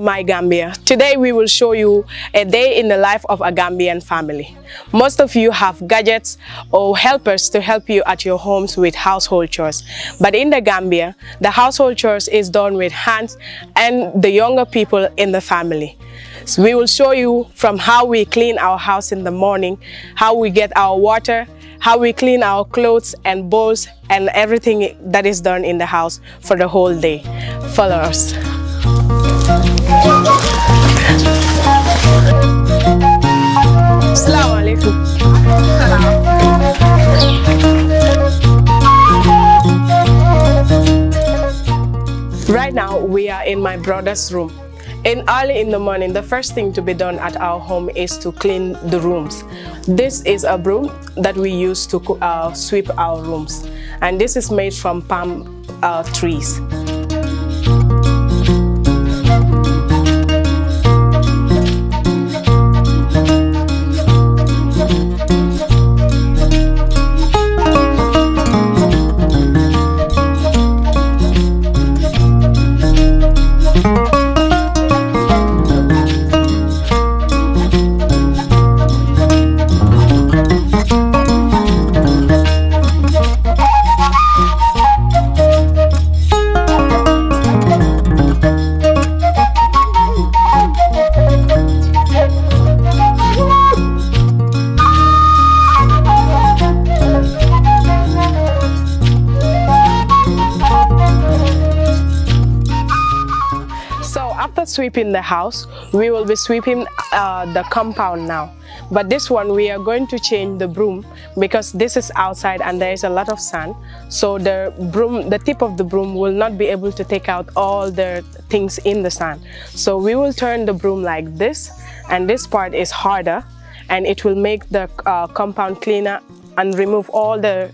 My Gambia. Today we will show you a day in the life of a Gambian family. Most of you have gadgets or helpers to help you at your homes with household chores. But in the Gambia, the household chores is done with hands and the younger people in the family. So we will show you from how we clean our house in the morning, how we get our water, how we clean our clothes and bowls and everything that is done in the house for the whole day. Follow us. Assalamu alaikum. Right now we are in my brother's room. Early in the morning, the first thing to be done at our home is to clean the rooms. This is a broom that we use to sweep our rooms, and this is made from palm trees. After sweeping the house, we will be sweeping the compound now. But this one we are going to change the broom because this is outside and there is a lot of sand. So the tip of the broom will not be able to take out all the things in the sand. So we will turn the broom like this, and this part is harder and it will make the compound cleaner and remove all the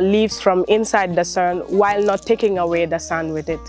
leaves from inside the sand while not taking away the sand with it.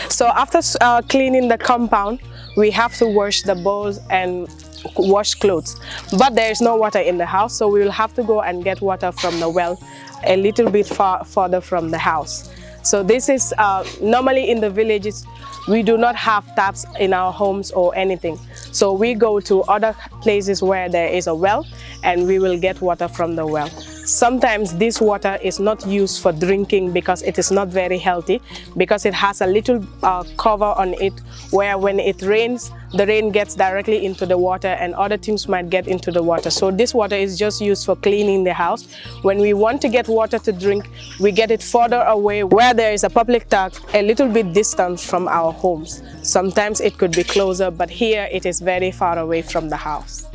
So after cleaning the compound, we have to wash the bowls and wash clothes. But there is no water in the house, so we will have to go and get water from the well a little bit further from the house. So this is normally in the villages, we do not have taps in our homes or anything. So we go to other places where there is a well and we will get water from the well. Sometimes this water is not used for drinking because it is not very healthy, because it has a little cover on it where when it rains, the rain gets directly into the water and other things might get into the water. So this water is just used for cleaning the house. When we want to get water to drink, we get it further away where there is a public tap a little bit distant from our homes. Sometimes it could be closer, but here it is very far away from the house.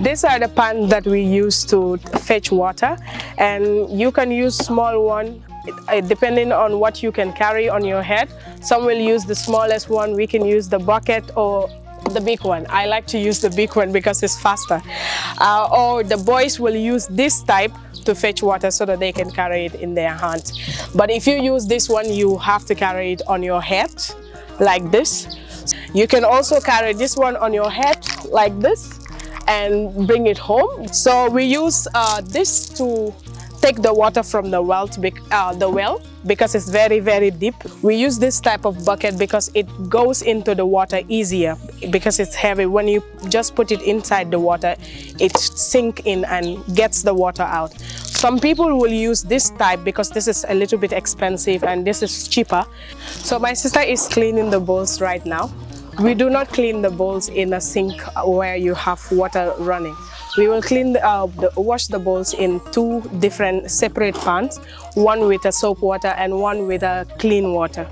These are the pans that we use to fetch water, and you can use small one depending on what you can carry on your head. Some will use the smallest one, we can use the bucket or the big one. I like to use the big one because it's faster. Or the boys will use this type to fetch water so that they can carry it in their hands. But if you use this one, you have to carry it on your head like this. You can also carry this one on your head like this and bring it home. So we use this to take the water from the well because it's very, very deep. We use this type of bucket because it goes into the water easier because it's heavy. When you just put it inside the water, it sinks in and gets the water out. Some people will use this type because this is a little bit expensive and this is cheaper. So my sister is cleaning the bowls right now. We do not clean the bowls in a sink where you have water running. We will wash the bowls in 2 different separate pans, one with a soap water and one with a clean water.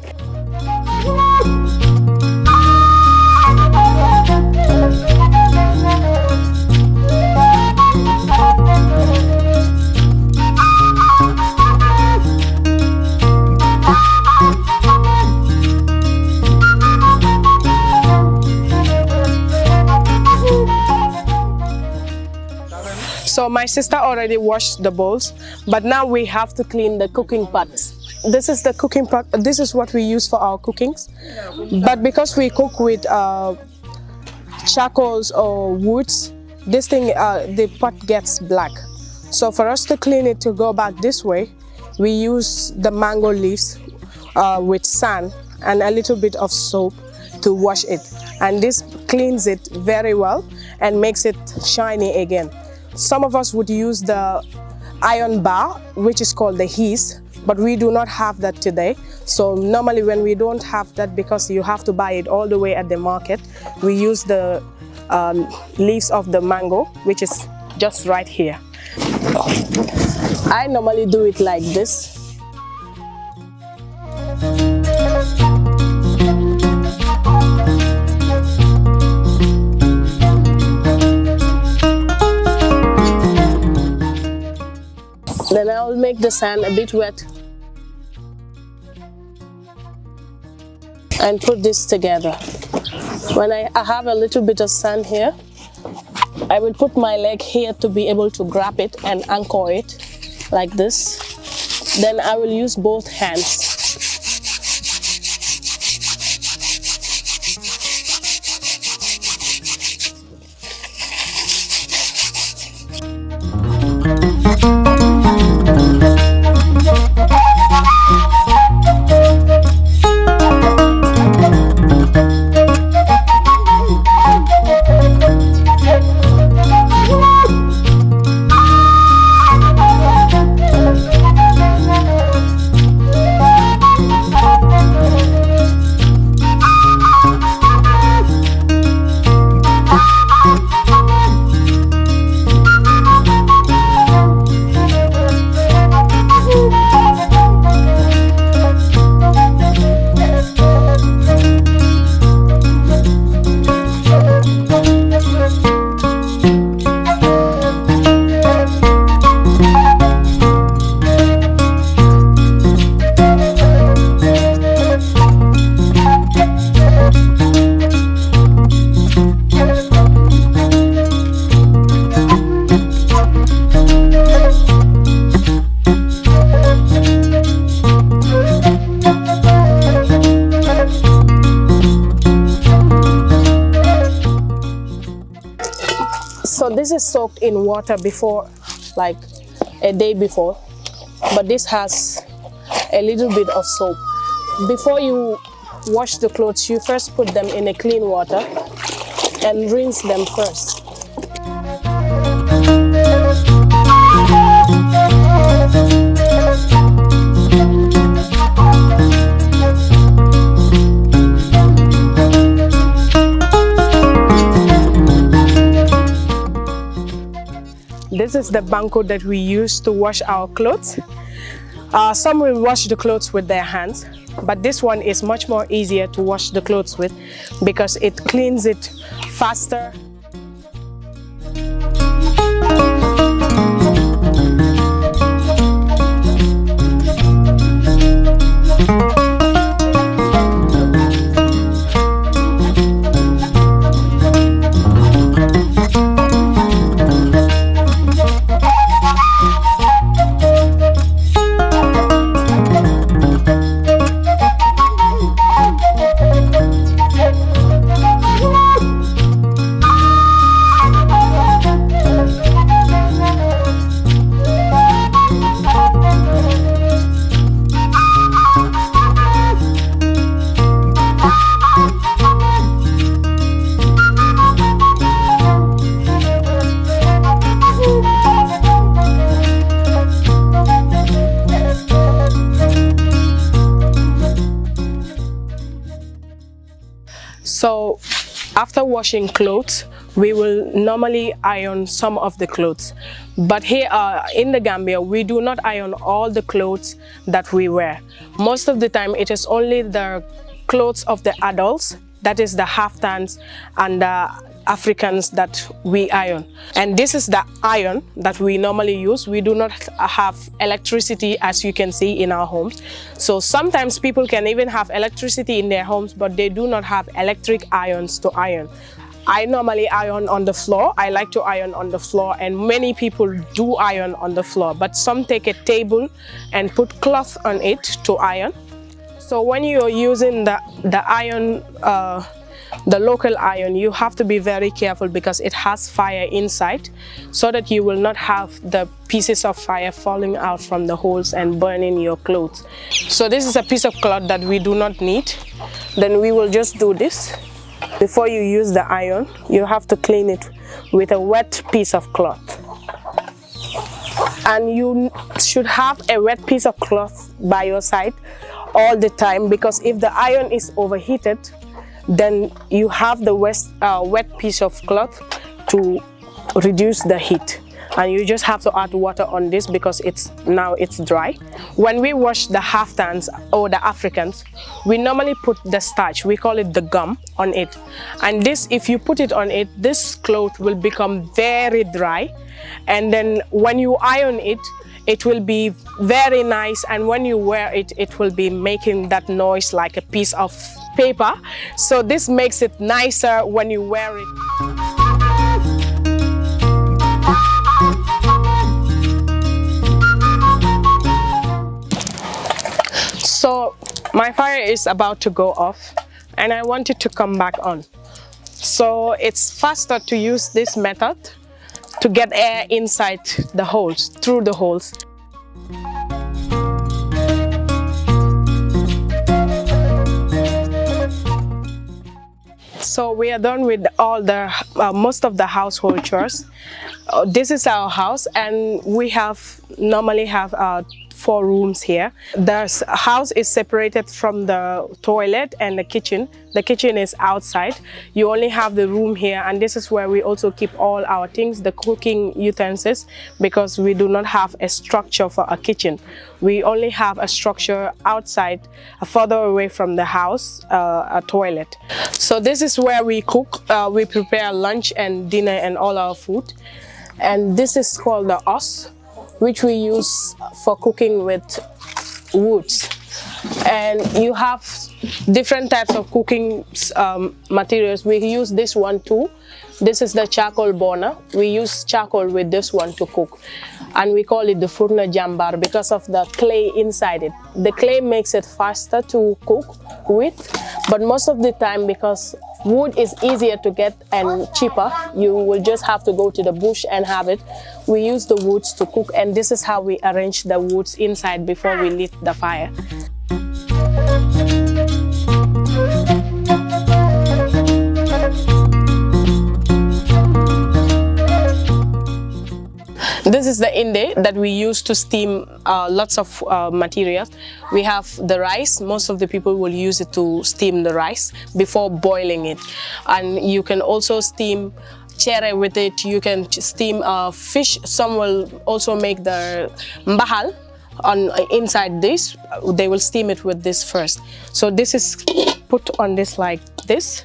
So my sister already washed the bowls, but now we have to clean the cooking pots. This is the cooking pot. This is what we use for our cookings. But because we cook with charcoals or woods, this thing, the pot gets black. So for us to clean it to go back this way, we use the mango leaves with sand and a little bit of soap to wash it. And this cleans it very well and makes it shiny again. Some of us would use the iron bar, which is called the heat, but we do not have that today. So normally when we don't have that, because you have to buy it all the way at the market, we use the leaves of the mango, which is just right here. I normally do it like this. Then I will make the sand a bit wet and put this together. When I have a little bit of sand here, I will put my leg here to be able to grab it and anchor it like this. Then I will use both hands. So this is soaked in water before, like a day before, but this has a little bit of soap. Before you wash the clothes, you first put them in a clean water and rinse them first. This is the banco that we use to wash our clothes. Some will wash the clothes with their hands, but this one is much more easier to wash the clothes with because it cleans it faster. After washing clothes, we will normally iron some of the clothes. But here in the Gambia, we do not iron all the clothes that we wear. Most of the time, it is only the clothes of the adults, that is the haftans and the Africans, that we iron. And this is the iron that we normally use. We do not have electricity, as you can see in our homes. So sometimes people can even have electricity in their homes, but they do not have electric irons to iron. I normally iron on the floor. I like to iron on the floor, and many people do iron on the floor, but some take a table and put cloth on it to iron. So when you're using the iron, the local iron, you have to be very careful because it has fire inside, so that you will not have the pieces of fire falling out from the holes and burning your clothes. So this is a piece of cloth that we do not need. Then we will just do this. Before you use the iron, you have to clean it with a wet piece of cloth. And you should have a wet piece of cloth by your side all the time, because if the iron is overheated, then you have the wet piece of cloth to reduce the heat. And you just have to add water on this because now it's dry. When we wash the haftans or the Africans, we normally put the starch, we call it the gum, on it. And this, if you put it on it, this cloth will become very dry. And then when you iron it, it will be very nice, and when you wear it, it will be making that noise like a piece of paper. So this makes it nicer when you wear it. So my fire is about to go off, and I want it to come back on. So it's faster to use this method to get air inside the holes, through the holes. So we are done with all the most of the household chores. This is our house, and we normally have 4 rooms here. The house is separated from the toilet and the kitchen. The kitchen is outside. You only have the room here, and this is where we also keep all our things, the cooking utensils, because we do not have a structure for a kitchen. We only have a structure outside, further away from the house, a toilet. So this is where we cook. We prepare lunch and dinner and all our food. And this is called the os, which we use for cooking with woods. And you have different types of cooking materials. We use this one too. This is the charcoal burner. We use charcoal with this one to cook. And we call it the furna jambar because of the clay inside it. The clay makes it faster to cook with, but most of the time, because wood is easier to get and cheaper, you will just have to go to the bush and have it. We use the woods to cook, and this is how we arrange the woods inside before we lit the fire. This is the inde that we use to steam lots of materials. We have the rice. Most of the people will use it to steam the rice before boiling it. And you can also steam chere with it. You can steam fish. Some will also make the mbahal inside this. They will steam it with this first. So this is put on this like this.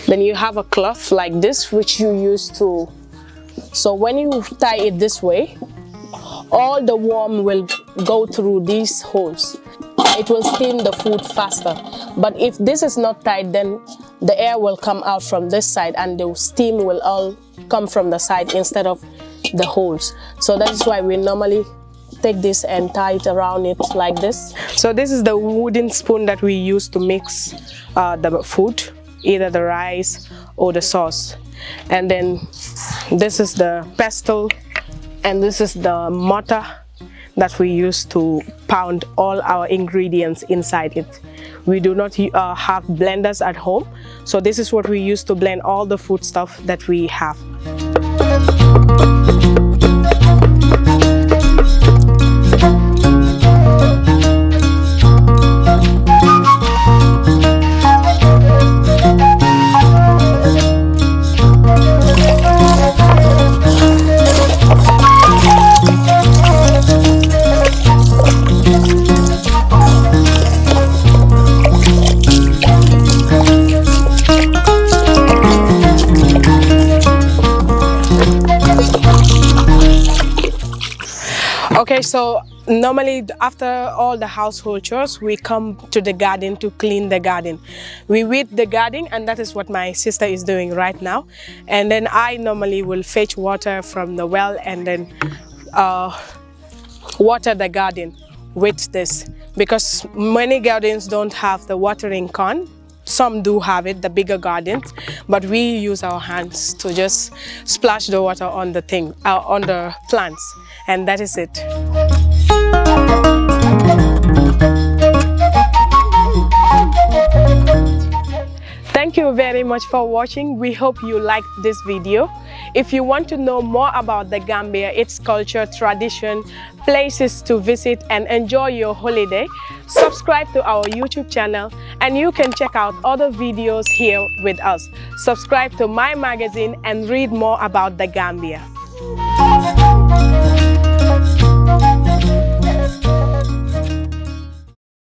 Then you have a cloth like this, which you use to. So when you tie it this way, all the warmth will go through these holes. It will steam the food faster. But if this is not tied, then the air will come out from this side and the steam will all come from the side instead of the holes. So that is why we normally take this and tie it around it like this. So this is the wooden spoon that we use to mix the food, either the rice or the sauce. And then this is the pestle, and this is the mortar that we use to pound all our ingredients inside it. We do not have blenders at home, so this is what we use to blend all the food stuff that we have. So normally after all the household chores, we come to the garden to clean the garden. We weed the garden, and that is what my sister is doing right now. And then I normally will fetch water from the well and then water the garden with this, because many gardens don't have the watering can. Some do have it, the bigger gardens, but we use our hands to just splash the water on the on the plants, and that is it. Thank you very much for watching. We hope you liked this video. If you want to know more about the Gambia, its culture, tradition, places to visit and enjoy your holiday, subscribe to our YouTube channel, and you can check out other videos here with us. Subscribe to my magazine and read more about the Gambia.